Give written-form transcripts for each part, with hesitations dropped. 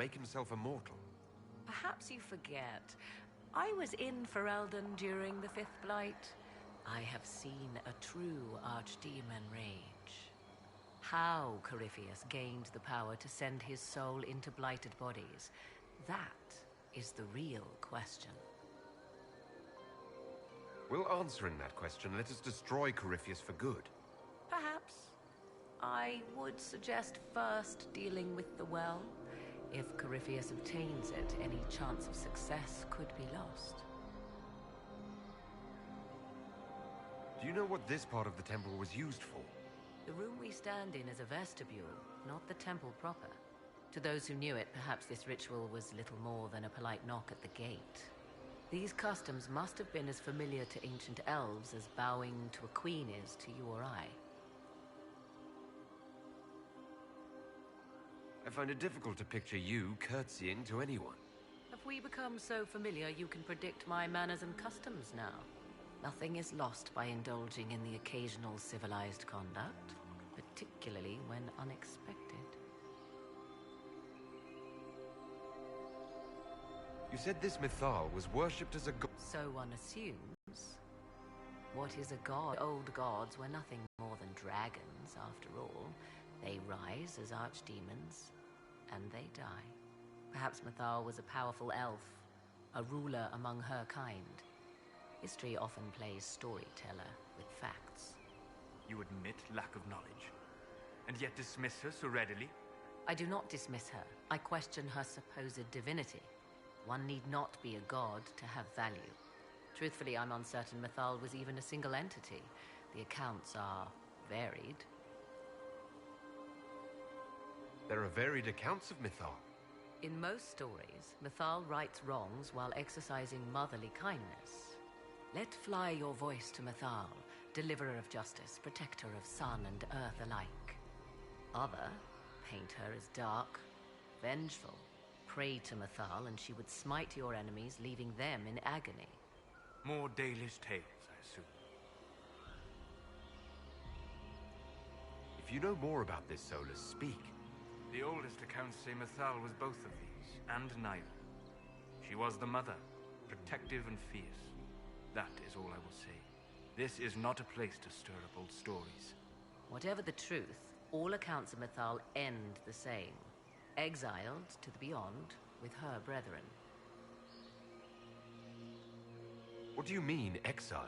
make himself immortal? Perhaps you forget. I was in Ferelden during the Fifth Blight. I have seen a true archdemon rage. How Corypheus gained the power to send his soul into blighted bodies, that is the real question. Will answering that question let us destroy Corypheus for good? Perhaps. I would suggest first dealing with the well. If Corypheus obtains it, any chance of success could be lost. Do you know what this part of the temple was used for? The room we stand in is a vestibule, not the temple proper. To those who knew it, perhaps this ritual was little more than a polite knock at the gate. These customs must have been as familiar to ancient elves as bowing to a queen is to you or I. I find it difficult to picture you curtsying to anyone. Have we become so familiar you can predict my manners and customs now? Nothing is lost by indulging in the occasional civilized conduct, particularly when unexpected. You said this Mythal was worshipped as a god. So one assumes. What is a god? Old gods were nothing more than dragons, after all. They rise as archdemons, and they die. Perhaps Mythal was a powerful elf, a ruler among her kind. History often plays storyteller with facts. You admit lack of knowledge, and yet dismiss her so readily? I do not dismiss her. I question her supposed divinity. One need not be a god to have value. Truthfully, I'm uncertain Mythal was even a single entity. The accounts are varied. There are varied accounts of Mythal. In most stories, Mythal rights wrongs while exercising motherly kindness. Let fly your voice to Mythal, deliverer of justice, protector of sun and earth alike. Other paint her as dark, vengeful. Pray to Mythal and she would smite your enemies, leaving them in agony. More Dalish tales, I assume. If you know more about this, Solus, speak. The oldest accounts say Mythal was both of these, and neither. She was the mother, protective and fierce. That is all I will say. This is not a place to stir up old stories. Whatever the truth, all accounts of Mythal end the same. Exiled to the beyond with her brethren. What do you mean, exiled?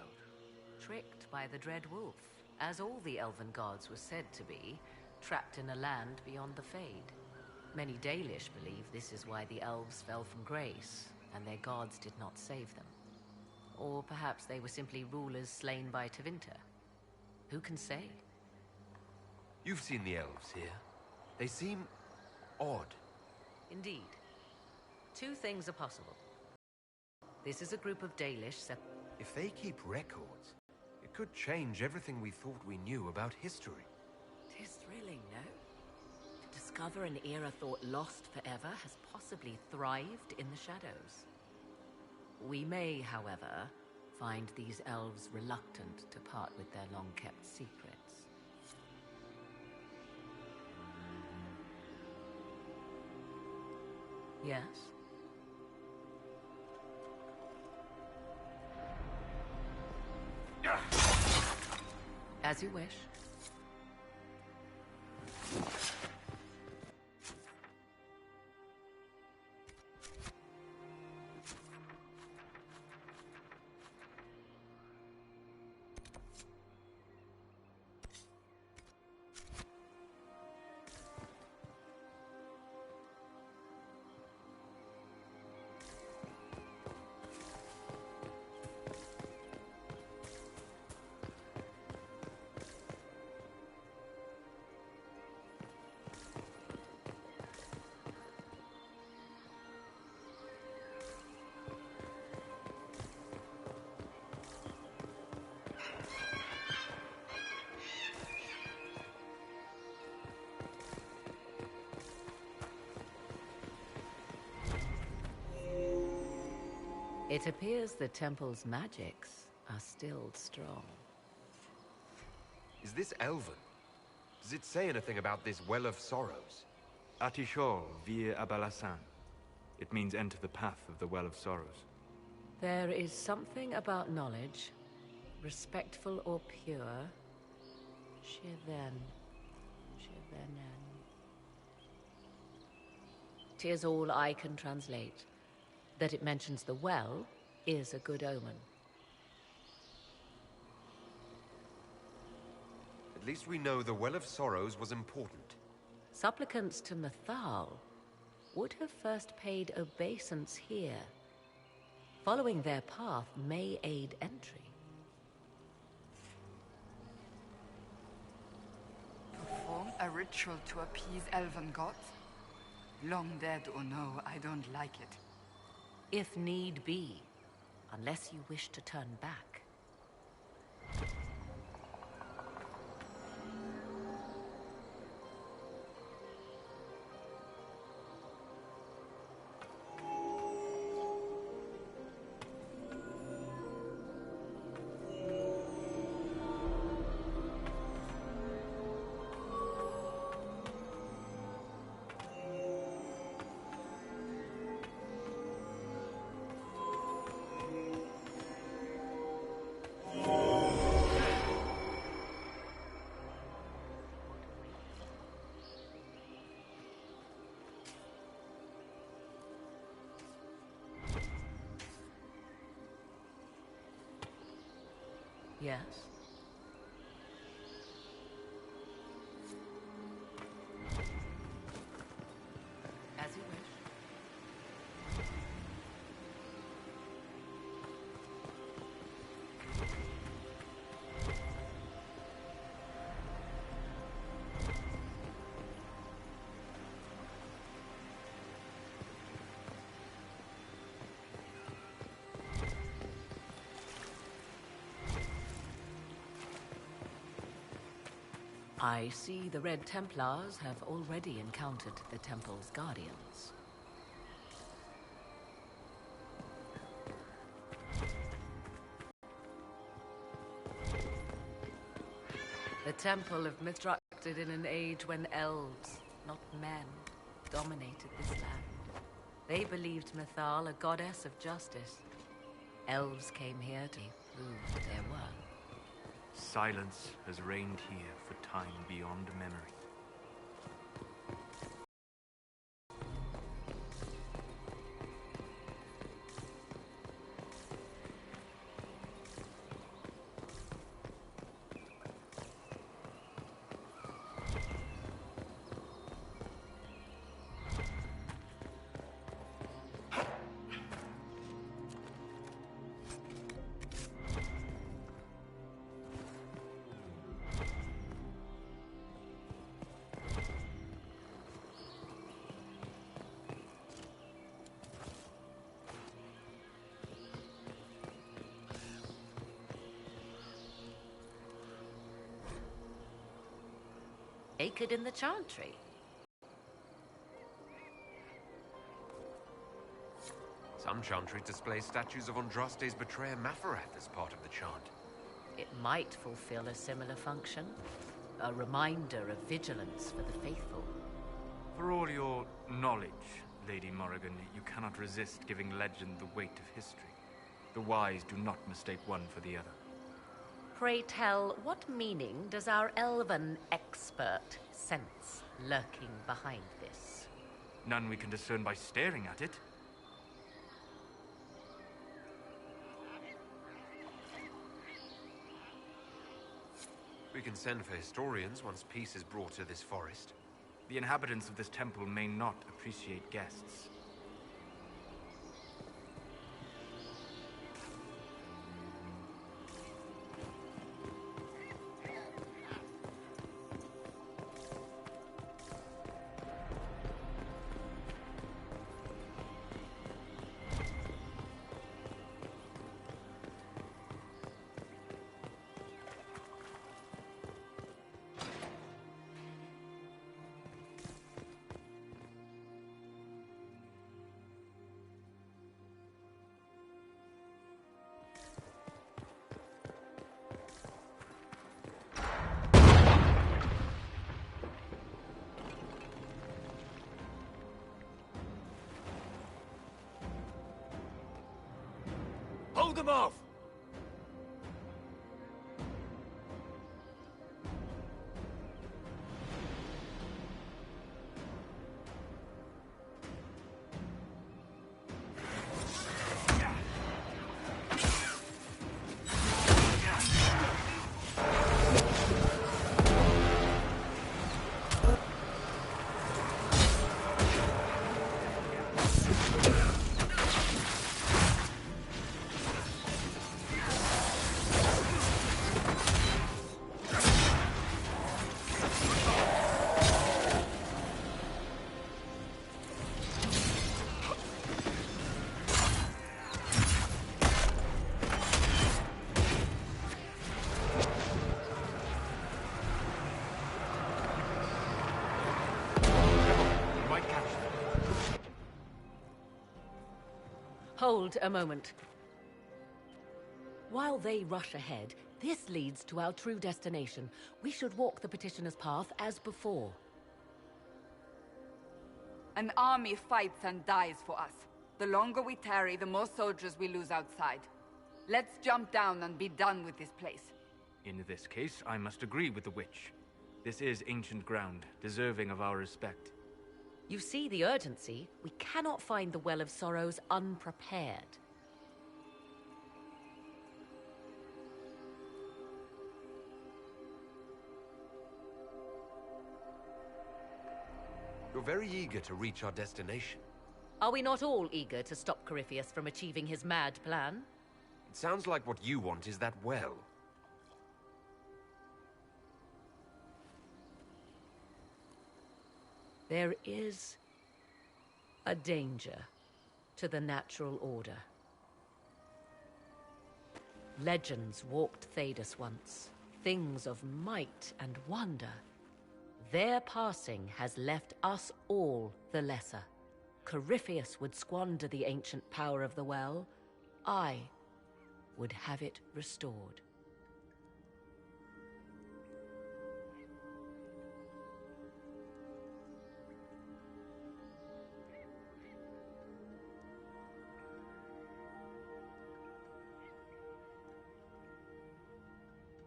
Tricked by the Dread Wolf, as all the elven gods were said to be, trapped in a land beyond the Fade. Many Dalish believe this is why the elves fell from grace, and their gods did not save them. Or perhaps they were simply rulers slain by Tevinter. Who can say? You've seen the elves here. They seem odd. Indeed. Two things are possible. This is a group of Dalish If they keep records, it could change everything we thought we knew about history. 'Tis thrilling, no? To discover an era thought lost forever has possibly thrived in the shadows. We may, however, find these elves reluctant to part with their long-kept secrets. Yes? As you wish. It appears the temple's magics are still strong. Is this elven? Does it say anything about this Well of Sorrows? Atishol vir Abalasan. It means enter the path of the Well of Sorrows. There is something about knowledge, respectful or pure. Shivenen. 'Tis all I can translate. That it mentions the well is a good omen. At least we know the Well of Sorrows was important. Supplicants to Mythal would have first paid obeisance here. Following their path may aid entry. Perform a ritual to appease elven gods? Long dead or no, I don't like it. If need be, unless you wish to turn back. Yes? As you wish. I see the Red Templars have already encountered the Temple's guardians. The Temple of Constructed in an age when elves, not men, dominated this land. They believed Mythal a goddess of justice. Elves came here to prove their worth. Silence has reigned here for time beyond memory. Naked in the Chantry. Some chantries display statues of Andraste's betrayer Mafarath as part of the chant. It might fulfill a similar function. A reminder of vigilance for the faithful. For all your knowledge, Lady Morrigan, you cannot resist giving legend the weight of history. The wise do not mistake one for the other. Pray tell, what meaning does our elven expert sense lurking behind this? None we can discern by staring at it. We can send for historians once peace is brought to this forest. The inhabitants of this temple may not appreciate guests. them off! Hold a moment. While they rush ahead, this leads to our true destination. We should walk the petitioner's path as before. An army fights and dies for us. The longer we tarry, the more soldiers we lose outside. Let's jump down and be done with this place. In this case, I must agree with the witch. This is ancient ground, deserving of our respect. You see the urgency? We cannot find the Well of Sorrows unprepared. You're very eager to reach our destination. Are we not all eager to stop Corypheus from achieving his mad plan? It sounds like what you want is that well. There is a danger to the natural order. Legends walked Thedas once, things of might and wonder. Their passing has left us all the lesser. Corypheus would squander the ancient power of the well. I would have it restored.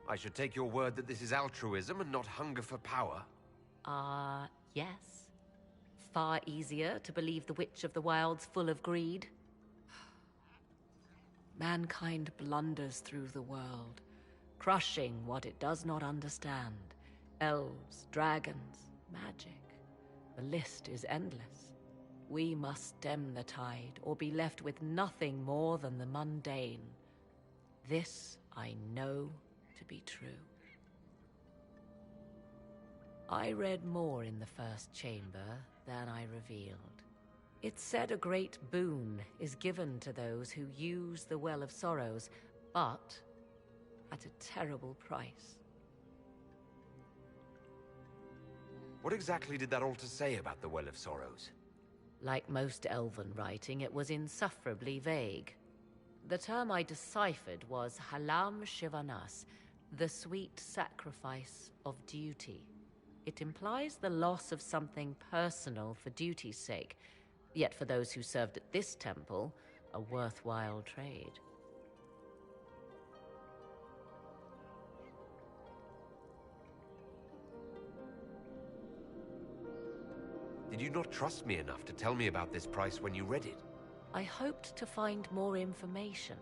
I should take your word that this is altruism and not hunger for power. Yes. Far easier to believe the Witch of the Wild's full of greed. Mankind blunders through the world, crushing what it does not understand. Elves, dragons, magic. The list is endless. We must stem the tide, or be left with nothing more than the mundane. This I know to be true. I read more in the first chamber than I revealed. It said a great boon is given to those who use the Well of Sorrows, but at a terrible price. What exactly did that altar say about the Well of Sorrows? Like most elven writing, it was insufferably vague. The term I deciphered was Halam Shivanas, the sweet sacrifice of duty. It implies the loss of something personal for duty's sake, yet for those who served at this temple, a worthwhile trade. Did you not trust me enough to tell me about this price when you read it? I hoped to find more information.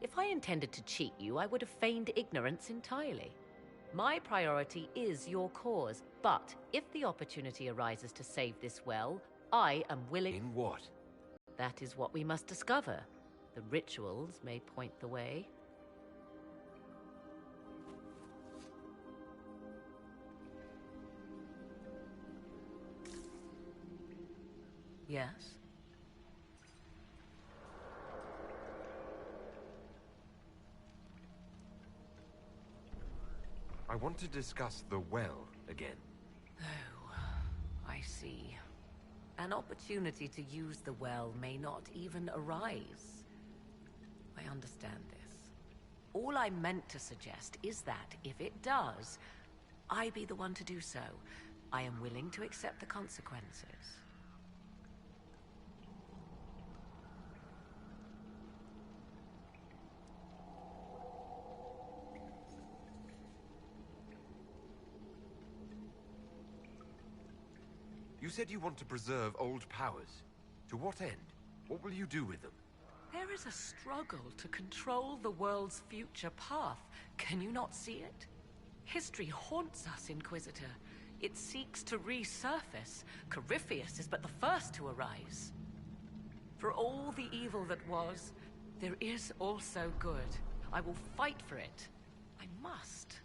If I intended to cheat you, I would have feigned ignorance entirely. My priority is your cause, but if the opportunity arises to save this well, I am willing— In what? That is what we must discover. The rituals may point the way. Yes? I want to discuss the well again. Oh, I see. An opportunity to use the well may not even arise. I understand this. All I meant to suggest is that, if it does, I be the one to do so. I am willing to accept the consequences. You said you want to preserve old powers. To what end? What will you do with them? There is a struggle to control the world's future path. Can you not see it? History haunts us, Inquisitor. It seeks to resurface. Corypheus is but the first to arise. For all the evil that was, there is also good. I will fight for it. I must.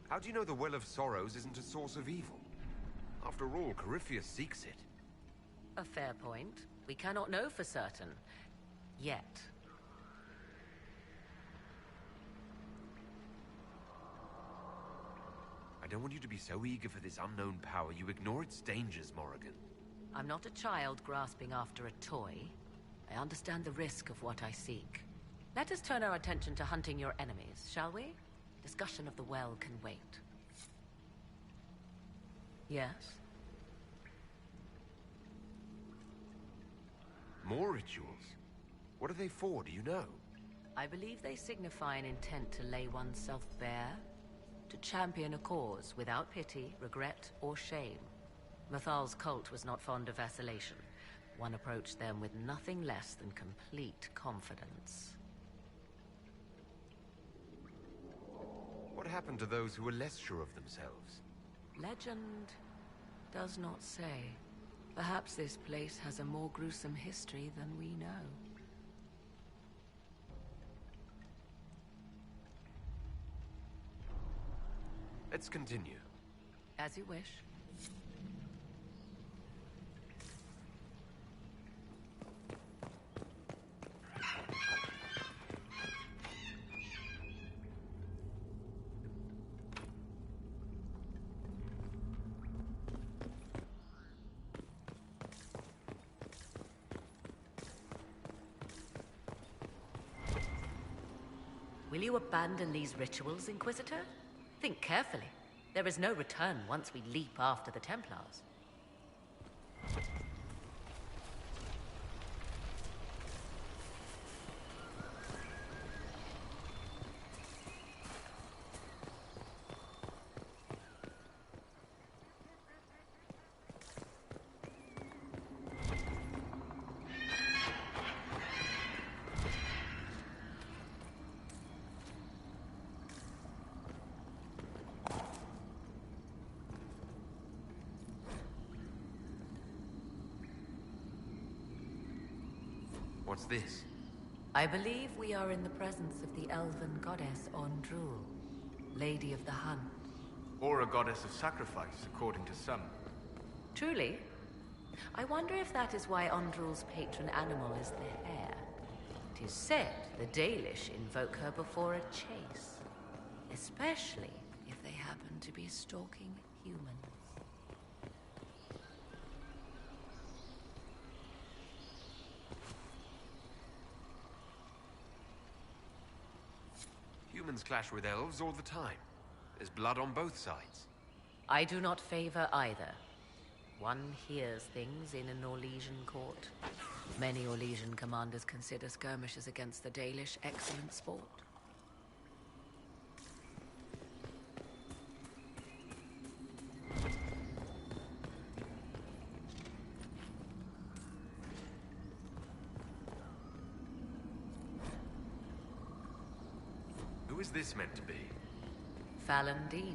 How do you know the Well of Sorrows isn't a source of evil? After all, Corypheus seeks it. A fair point. We cannot know for certain. Yet. I don't want you to be so eager for this unknown power you ignore its dangers, Morrigan. I'm not a child grasping after a toy. I understand the risk of what I seek. Let us turn our attention to hunting your enemies, shall we? Discussion of the well can wait. Yes? More rituals? What are they for, do you know? I believe they signify an intent to lay oneself bare, to champion a cause without pity, regret, or shame. Mathal's cult was not fond of vacillation. One approached them with nothing less than complete confidence. What happened to those who were less sure of themselves? Legend does not say. Perhaps this place has a more gruesome history than we know. Let's continue. As you wish. Will you abandon these rituals, Inquisitor? Think carefully. There is no return once we leap after the Templars. What's this? I believe we are in the presence of the elven goddess Ondrul, Lady of the Hunt. Or a goddess of sacrifice, according to some. Truly? I wonder if that is why Ondrul's patron animal is the hare. It is said the Dalish invoke her before a chase, especially if they happen to be stalking humans. Humans clash with elves all the time. There's blood on both sides. I do not favor either. One hears things in an Orlesian court. Many Orlesian commanders consider skirmishes against the Dalish excellent sport. Who is this meant to be? Fallandine,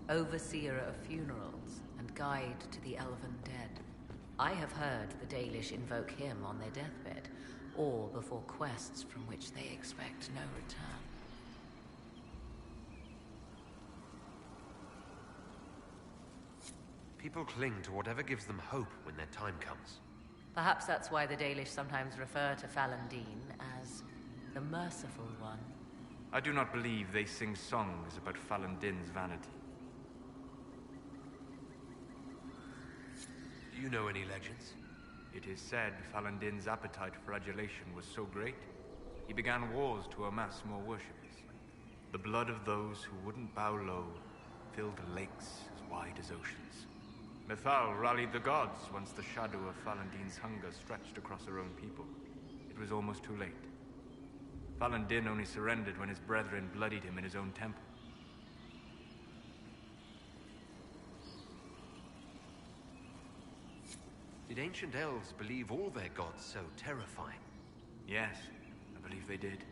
overseer of funerals and guide to the elven dead. I have heard the Dalish invoke him on their deathbed, or before quests from which they expect no return. People cling to whatever gives them hope when their time comes. Perhaps that's why the Dalish sometimes refer to Fallandine as the Merciful One. I do not believe they sing songs about Fallandin's vanity. Do you know any legends? It is said Fallandin's appetite for adulation was so great, he began wars to amass more worshippers. The blood of those who wouldn't bow low filled lakes as wide as oceans. Mythal rallied the gods once the shadow of Falandin's hunger stretched across her own people. It was almost too late. Falandin only surrendered when his brethren bloodied him in his own temple. Did ancient elves believe all their gods so terrifying? Yes, I believe they did.